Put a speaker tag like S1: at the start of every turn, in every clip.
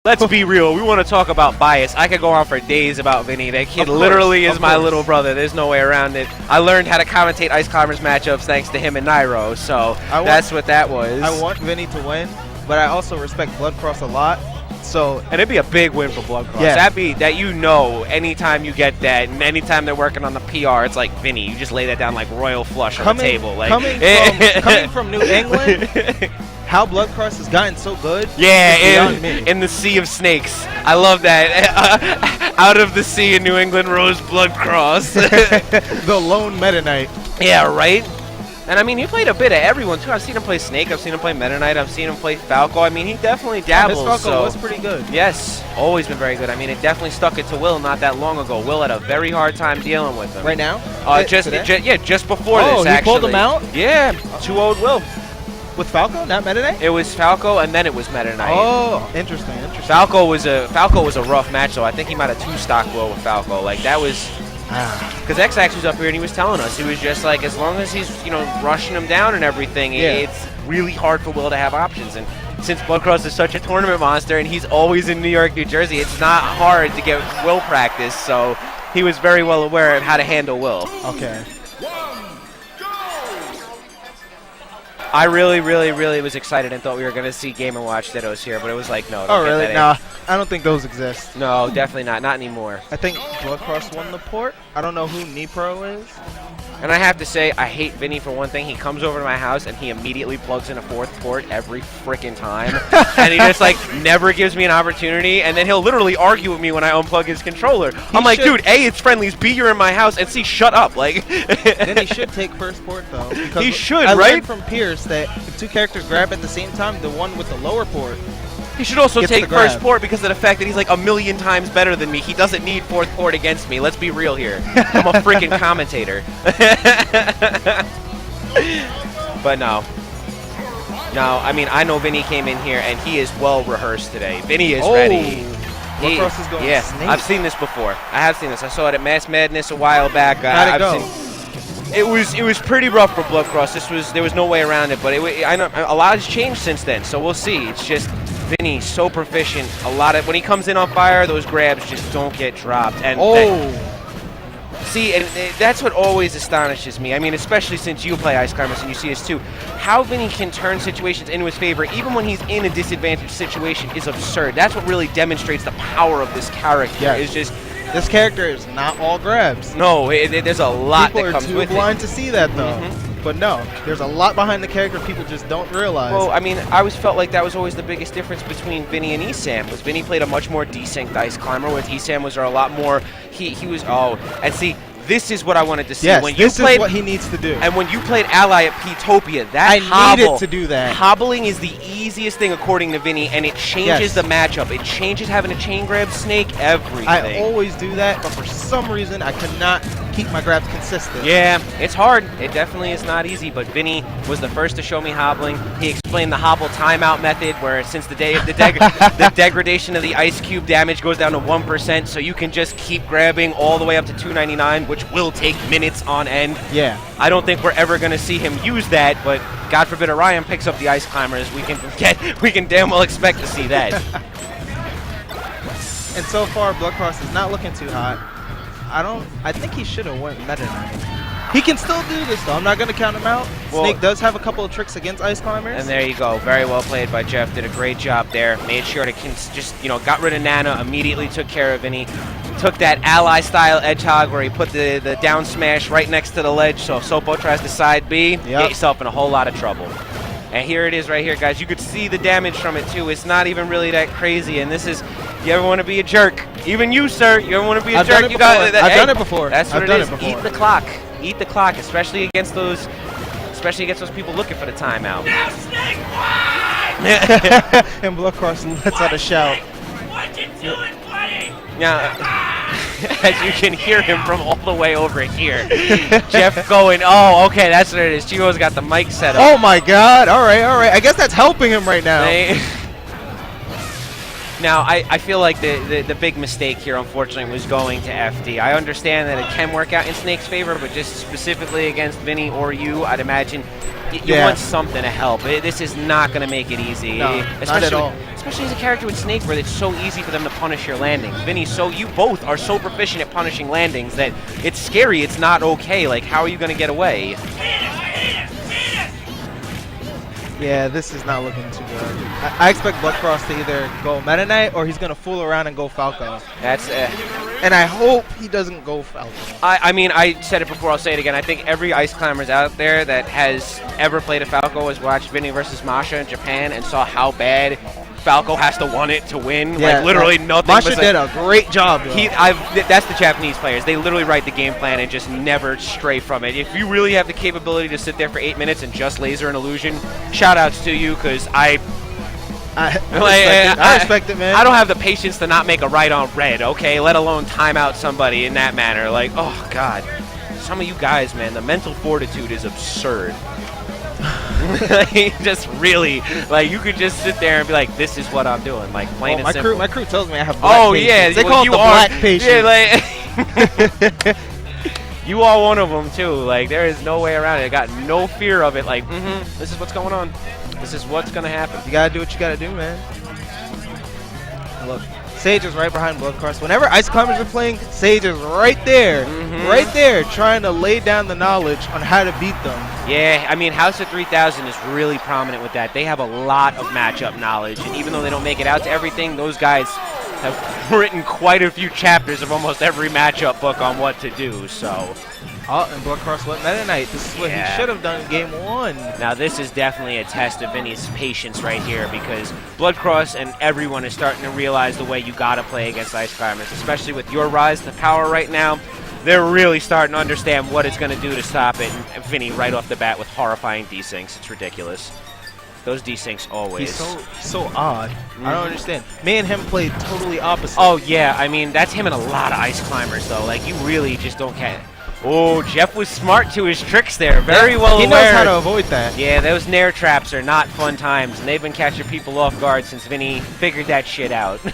S1: let's be real. We want to talk about bias. I could go on for days about Vinnie. That kid literally is my little brother. There's no way around it. I learned how to commentate Ice Climbers matchups thanks to him and Nairo, so that's what that was.
S2: I want Vinnie to win, but I also respect Bloodcross a lot. So,
S1: and it'd be a big win for Bloodcross.
S2: Yeah.
S1: That'd be that, you know, anytime you get that and anytime they're working on the PR, it's like Vinnie. You just lay that down like royal flush on the table. Like
S2: coming from New England, how Bloodcross has gotten so good.
S1: Yeah, in the sea of snakes. I love that. Out of the sea in New England rose Bloodcross.
S2: The lone Meta Knight.
S1: Yeah, right? And I mean, he played a bit of everyone too. I've seen him play Snake, I've seen him play Meta Knight, I've seen him play Falco. I mean, he definitely dabbles.
S2: His Falco was pretty good.
S1: Yes, always been very good. I mean, it definitely stuck it to Will not that long ago. Will had a very hard time dealing with him.
S2: Right now?
S1: Just before this, actually.
S2: Oh, he pulled him out?
S1: Yeah, 2-0'd Will.
S2: With Falco, not Meta Knight?
S1: It was Falco, and then it was Meta Knight.
S2: Oh, interesting.
S1: Falco was a rough match, though. I think he might have two-stock Will with Falco. Like, that was... Because X-Ax was up here and he was telling us, he was just like, as long as he's, you know, rushing him down and everything, it's really hard for Will to have options. And since Bloodcross is such a tournament monster and he's always in New York, New Jersey, it's not hard to get Will practice. So he was very well aware of how to handle Will.
S2: Okay.
S1: I really, really, really was excited and thought we were going to see Game & Watch Dittos here, but it was like, no.
S2: Oh, really? Nah, I don't think those exist.
S1: No, definitely not. Not anymore.
S2: I think Bloodcross won the port. I don't know who Nipro is.
S1: And I have to say, I hate Vinnie for one thing. He comes over to my house and he immediately plugs in a fourth port every freaking time. And he just, like, never gives me an opportunity. And then he'll literally argue with me when I unplug his controller. I'm like, dude, A, it's friendlies. B, you're in my house. And C, shut up. Like,
S2: then he should take first port, though. Because
S1: he should,
S2: I
S1: right?
S2: learned from Pierce that if two characters grab at the same time, the one with the lower port
S1: he should also take first port because of the fact that he's like a million times better than me. He doesn't need fourth port against me. Let's be real here. I'm a freaking commentator. But no. No, I mean, I know Vinnie came in here and he is well rehearsed today. Vinnie is ready.
S2: Bloodcross is going Snake.
S1: I've seen this before. I have seen this. I saw it at Mass Madness a while back.
S2: How'd it go?
S1: It was pretty rough for Bloodcross. There was no way around it. But I know a lot has changed since then. So we'll see. It's just Vinnie so proficient. When he comes in on fire, those grabs just don't get dropped. And see, and that's what always astonishes me. I mean, especially since you play Ice Climbers and you see us too. How Vinnie can turn situations into his favor, even when he's in a disadvantaged situation, is absurd. That's what really demonstrates the power of this character.
S2: Yeah.
S1: Is just
S2: this character is not all grabs.
S1: No, there's a lot that comes with it.
S2: People are too blind to see that, though. But no, there's a lot behind the character people just don't realize.
S1: Well, I mean, I always felt like that was always the biggest difference between Vinnie and Esam. Was Vinnie played a much more desynced Ice Climber, with Esam was a lot more. He was and see. This is what I wanted to see.
S2: Yes, this is what he needs to do.
S1: And when you played Ally at Petopia,
S2: I needed to do that.
S1: Hobbling is the easiest thing according to Vinnie, and it changes the matchup. It changes having a chain grab snake, everything.
S2: I always do that, but for some reason I could not keep my grabs consistent.
S1: Yeah, it's hard. It definitely is not easy, but Vinnie was the first to show me hobbling. He explained the hobble timeout method, where since the degradation of the ice cube damage goes down to 1%, so you can just keep grabbing all the way up to 299, which will take minutes on end.
S2: Yeah.
S1: I don't think we're ever going to see him use that, but God forbid Orion picks up the Ice Climbers. We can damn well expect to see that.
S2: And so far, Bloodcross is not looking too hot. I think he should have went Meta Knight. He can still do this, though. I'm not going to count him out. Well, Snake does have a couple of tricks against Ice Climbers.
S1: And there you go. Very well played by Jeff. Did a great job there. Made sure to just, got rid of Nana, immediately took care of Vinnie. Took that ally-style edge hog where he put the down smash right next to the ledge, so if Sopo tries to side B, get yourself in a whole lot of trouble. And here it is right here, guys. You could see the damage from it, too. It's not even really that crazy, and this is, you ever want to be a jerk? Even you, sir, you ever want to be a jerk?
S2: I've done it before.
S1: That's what it is. Eat the clock. Eat the clock, especially against those people looking for the timeout.
S2: And Bloodcross lets out a shout.
S3: What you doing, buddy?
S1: Now, as you can hear him from all the way over here, Jeff going, oh, okay, that's what it is. Chico's got the mic set up.
S2: Oh, my God. All right. I guess that's helping him right now.
S1: Now, I feel like the big mistake here, unfortunately, was going to FD. I understand that it can work out in Snake's favor, but just specifically against Vinnie or you, I'd imagine you want something to help. This is not going to make it easy.
S2: No, not at all.
S1: Especially as a character with Snake, where it's so easy for them to punish your landings. Vinnie, you both are so proficient at punishing landings that it's scary. It's not okay. Like, how are you going to get away?
S2: Yeah, this is not looking too good. I expect Bloodcross to either go Meta Knight or he's going to fool around and go Falco.
S1: That's
S2: and I hope he doesn't go Falco.
S1: I mean, I said it before, I'll say it again. I think every Ice Climbers out there that has ever played a Falco has watched Vinnie versus Masha in Japan and saw how bad Falco has to want it to win.
S2: Yeah,
S1: like, literally nothing.
S2: Masha did a great job.
S1: That's the Japanese players. They literally write the game plan and just never stray from it. If you really have the capability to sit there for 8 minutes and just laser an illusion, shout-outs to you, because I
S2: respect it, man.
S1: I don't have the patience to not make a right on red, okay? Let alone time out somebody in that manner. Like, oh, God. Some of you guys, man, the mental fortitude is absurd. Just really, like, you could just sit there and be like, this is what I'm doing, like, plain and simple.
S2: My crew tells me I have black patience. They call it the black patience.
S1: Yeah, like, you are one of them, too. Like, there is no way around it. I got no fear of it. Like, this is what's going on. This is what's going to happen.
S2: You got to do what you got to do, man. Look, Sage is right behind Bloodcross. Whenever Ice Climbers are playing, Sage is right there, trying to lay down the knowledge on how to beat them.
S1: Yeah, I mean, House of 3000 is really prominent with that. They have a lot of matchup knowledge, and even though they don't make it out to everything, those guys have written quite a few chapters of almost every matchup book on what to do, so...
S2: Oh, and Bloodcross went Meta Knight. This is what he should have done in Game 1.
S1: Now, this is definitely a test of Vinnie's patience right here, because Bloodcross and everyone is starting to realize the way you gotta play against Ice Climbers, especially with your rise to power right now. They're really starting to understand what it's going to do to stop it, and Vinnie right off the bat with horrifying desyncs. It's ridiculous. Those desyncs always.
S2: He's so odd. I don't understand. Me and him played totally opposite.
S1: Oh, yeah. I mean, that's him and a lot of Ice Climbers, though. Like, you really just don't care. Oh, Jeff was smart to his tricks there. Very well aware.
S2: He knows how to avoid that.
S1: Yeah, those Nair traps are not fun times, and they've been catching people off guard since Vinnie figured that shit out.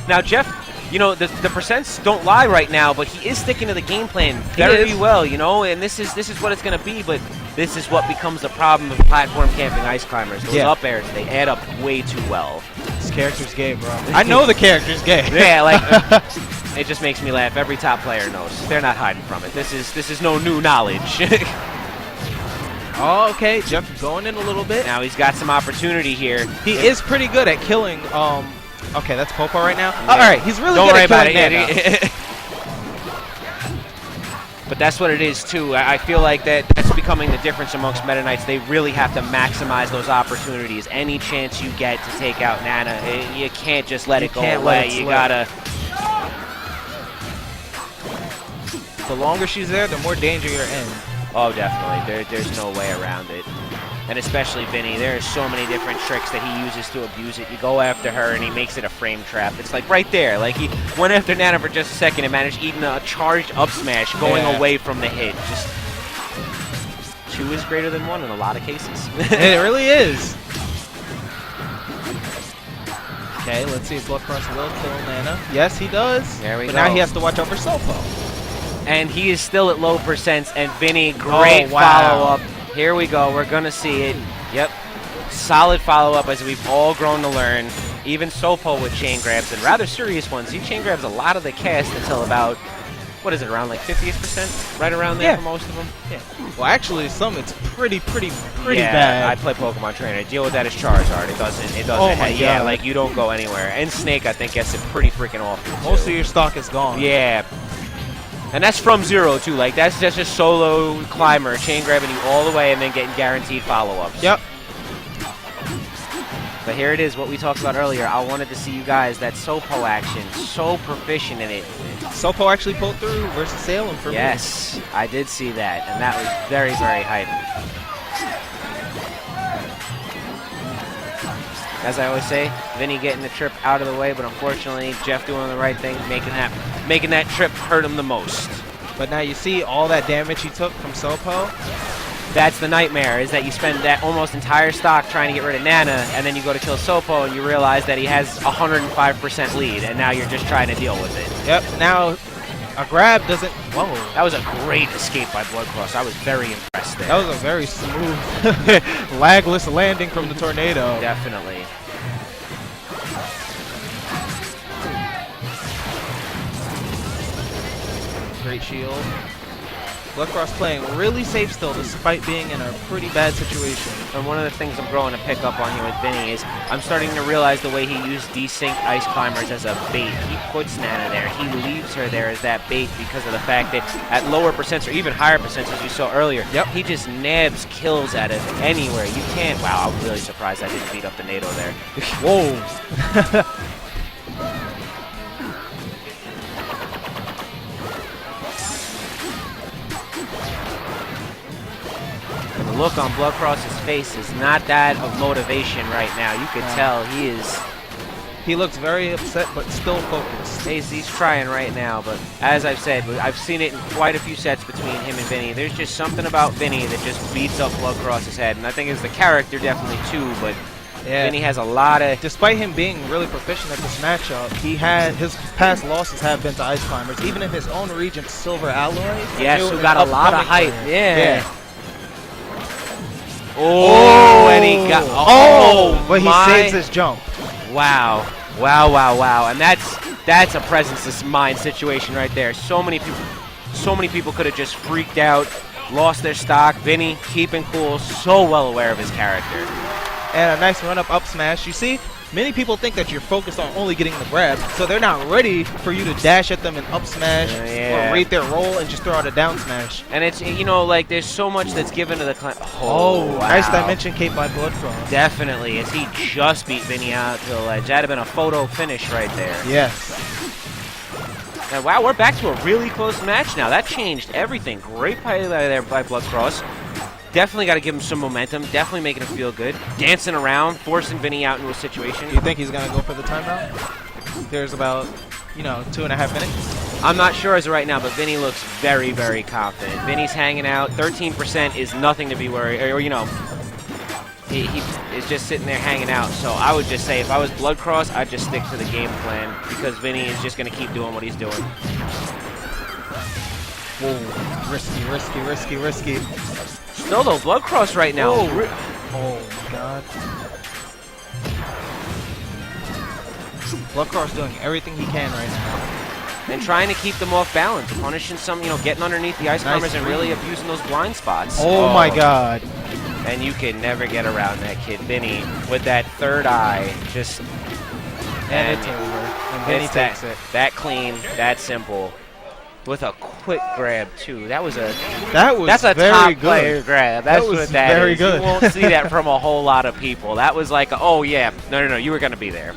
S1: Now, Jeff, you know, the percents don't lie right now, but he is sticking to the game plan very well, you know, and this is what it's going to be, but this is what becomes the problem of platform camping Ice Climbers. Those up airs, they add up way too well.
S2: This character's gay, bro. I know the character's gay.
S1: Yeah, like, it just makes me laugh. Every top player knows. They're not hiding from it. This is no new knowledge.
S2: Oh, okay, Jeff going in a little bit.
S1: Now he's got some opportunity here.
S2: He is pretty good at killing, okay, that's Popo right now.
S1: Yeah.
S2: All right, he's really good at killing Nana.
S1: But that's what it is, too. I feel like that's becoming the difference amongst Meta Knights. They really have to maximize those opportunities. Any chance you get to take out Nana, you can't just let it go away. You gotta...
S2: The longer she's there, the more danger you're in.
S1: Oh, definitely. There's no way around it. And especially Vinnie, there are so many different tricks that he uses to abuse it. You go after her and he makes it a frame trap. It's like right there. Like he went after Nana for just a second and managed eating a charged up smash going away from the hit. Just 2 is greater than 1 in a lot of cases.
S2: It really is. Okay, let's see if Bloodcross will kill Nana. Yes, he does.
S1: There we go.
S2: But now he has to watch out for Sopo.
S1: And he is still at low percents. And Vinnie, great follow-up. Here we go. We're going to see it. Yep. Solid follow-up as we've all grown to learn. Even Sopo with chain grabs and rather serious ones. He chain grabs a lot of the cast until about, what is it, around like 50%? Right around there for most of them?
S2: Yeah. Well, actually, some it's pretty
S1: yeah,
S2: bad.
S1: I play Pokemon Trainer. Deal with that as Charizard. It doesn't.
S2: Oh my God.
S1: Like, you don't go anywhere. And Snake, I think, gets it pretty freaking awful.
S2: Most of your stock is gone.
S1: Yeah. And that's from 0, too. Like, that's just a solo climber, chain grabbing you all the way and then getting guaranteed follow-ups.
S2: Yep.
S1: But here it is, what we talked about earlier. I wanted to see you guys, that Sopo action, so proficient in it.
S2: Sopo actually pulled through versus Salem for me.
S1: Yes, I did see that, and that was very, very hype. As I always say, Vinnie getting the trip out of the way, but unfortunately, Jeff doing the right thing, making that trip hurt him the most.
S2: But now you see all that damage he took from Sopo.
S1: That's the nightmare, is that you spend that almost entire stock trying to get rid of Nana, and then you go to kill Sopo and you realize that he has 105% lead, and now you're just trying to deal with it.
S2: Yep, now a grab doesn't... Whoa.
S1: That was a great escape by Bloodcross. I was very impressed there.
S2: That was a very smooth, lagless landing from the tornado.
S1: Definitely.
S2: Great shield. Bloodcross playing really safe still despite being in a pretty bad situation.
S1: And one of the things I'm growing to pick up on here with Vinnie is I'm starting to realize the way he used desync ice climbers as a bait. He puts Nana there. He leaves her there as that bait because of the fact that at lower percents or even higher percents, as you saw earlier, he just nabs kills out of anywhere. You can't... Wow, I'm really surprised I didn't beat up the NATO there.
S2: Whoa.
S1: The look on Bloodcross's face is not that of motivation right now. You could tell he is...
S2: He looks very upset, but still focused.
S1: He's trying right now, but as I've said, I've seen it in quite a few sets between him and Vinnie. There's just something about Vinnie that just beats up Bloodcross's head, and I think it's the character definitely too, but Vinnie has a lot of...
S2: Despite him being really proficient at this matchup, his past losses have been to ice climbers, even in his own region, Silver Alloy.
S1: Yes, who got a lot of hype.
S2: Yeah.
S1: Oh, and he got... Oh,
S2: but he saves his jump.
S1: Wow. Wow, wow, wow. And that's a presence of mind situation right there. So many people could have just freaked out, lost their stock. Vinnie keeping cool, so well aware of his character.
S2: And a nice run-up up smash. You see, many people think that you're focused on only getting the grab, so they're not ready for you to dash at them and up smash or read their roll and just throw out a down smash.
S1: And it's, you know, like there's so much that's given to the climb.
S2: Oh, wow. Nice dimension cape by Bloodcross.
S1: Definitely, as he just beat Vinnie out to the ledge. That'd have been a photo finish right there.
S2: Yes.
S1: And wow, we're back to a really close match now. That changed everything. Great play there by Bloodcross. Definitely got to give him some momentum. Definitely making him feel good. Dancing around, forcing Vinnie out into a situation.
S2: Do you think he's going to go for the timeout? There's about, 2.5 minutes.
S1: I'm not sure as of right now, but Vinnie looks very, very confident. Vinnie's hanging out. 13% is nothing to be worried, or he is just sitting there hanging out. So I would just say if I was Bloodcross, I'd just stick to the game plan because Vinnie is just going to keep doing what he's doing.
S2: Whoa, risky, risky, risky, risky.
S1: Still though, Bloodcross right now.
S2: Oh my god. Bloodcross doing everything he can right now.
S1: And trying to keep them off balance, punishing some, getting underneath the ice climbers and really abusing those blind spots.
S2: Oh my god.
S1: And you can never get around that kid. Vinnie with that third eye, just...
S2: And it's over. And Vinnie takes it.
S1: That clean, that simple. With a quick grab too. That's a
S2: very
S1: top player grab. That's what that
S2: very
S1: is.
S2: Good.
S1: You won't see that from a whole lot of people. That was like, oh yeah, no, you were gonna be there.